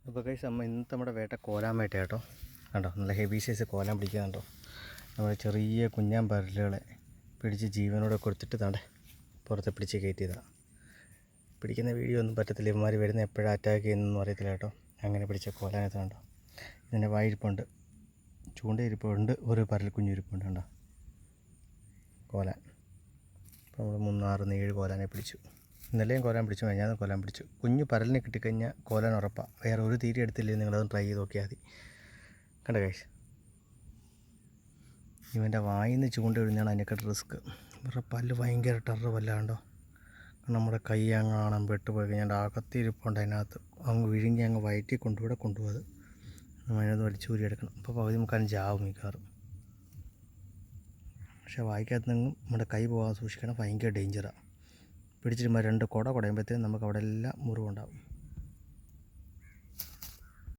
അപ്പോൾ ഗൈസ് ഇന്നത്തെ നമ്മുടെ വേട്ട കോലാൻ വേട്ട കേട്ടോ. കണ്ടോ, നല്ല ഹെവി സൈസ് കോലാൻ പിടിക്കുന്നുണ്ടോ. നമ്മുടെ ചെറിയ കുഞ്ഞാൻ പരലുകളെ പിടിച്ച് ജീവനോടെ കൊടുത്തിട്ട് താണ്ടെ പുറത്ത് പിടിച്ച് കയറ്റിയതാണ്. പിടിക്കുന്ന വീഡിയോ ഒന്നും പറ്റത്തില്ല, ഇവന്മാർ വരുന്ന എപ്പോഴാണ് അറ്റാക്ക് ചെയ്യുന്നതെന്ന് അറിയത്തില്ല കേട്ടോ. അങ്ങനെ പിടിച്ച കോലാനത്ത് കണ്ടോ, ഇതിൻ്റെ വായിരിപ്പുണ്ട്, ചൂണ്ടയിരിപ്പുണ്ട്, ഒരു പരൽ കുഞ്ഞിരിപ്പുണ്ട് കണ്ടോ കോലാൻ. അപ്പോൾ നമ്മൾ 3, 6, 7 കോലാനെ പിടിച്ചു. ഇന്നലെയും കോലാൻ പിടിച്ചു, കഴിഞ്ഞാൽ കോലാൻ പിടിച്ചു. കുഞ്ഞു പരലിനെ കിട്ടിക്കഴിഞ്ഞാൽ കോലാൻ ഉറപ്പാണ്. വേറെ ഒരു തീരെ എടുത്തില്ലേ, നിങ്ങളതൊന്ന് ട്രൈ ചെയ്ത് നോക്കിയാൽ മതി. കണ്ട കാശ്, ഇവൻ്റെ വായിൽ നിന്ന് ചൂണ്ട ഒഴിഞ്ഞാണ് അതിനെക്കാട്ട് റിസ്ക്. ഇവരുടെ പല്ല് ഭയങ്കര ടെറർ പല്ലാണ്ടോ. നമ്മുടെ കൈ അങ്ങാണം പെട്ടുപോയി കഴിഞ്ഞാൽ അകത്തിരിപ്പുണ്ട്, അതിനകത്ത് അങ്ങ് വിഴുങ്ങി അങ്ങ് വയറ്റി കൊണ്ടുപോകും. അത് അതിനകത്ത് വലിച്ചൂരി എടുക്കണം. അപ്പോൾ പകുതി മുക്കാലും ചാവും മിക്കവാറും. പക്ഷേ വായിക്കകത്ത് നിന്നും നമ്മുടെ കൈ പോകാൻ സൂക്ഷിക്കണം, ഭയങ്കര ഡേഞ്ചറാണ്. പിടിച്ചിട്ട് 2 കുടയുമ്പോഴത്തേനും നമുക്ക് അവിടെ എല്ലാം മുറിവുണ്ടാകും.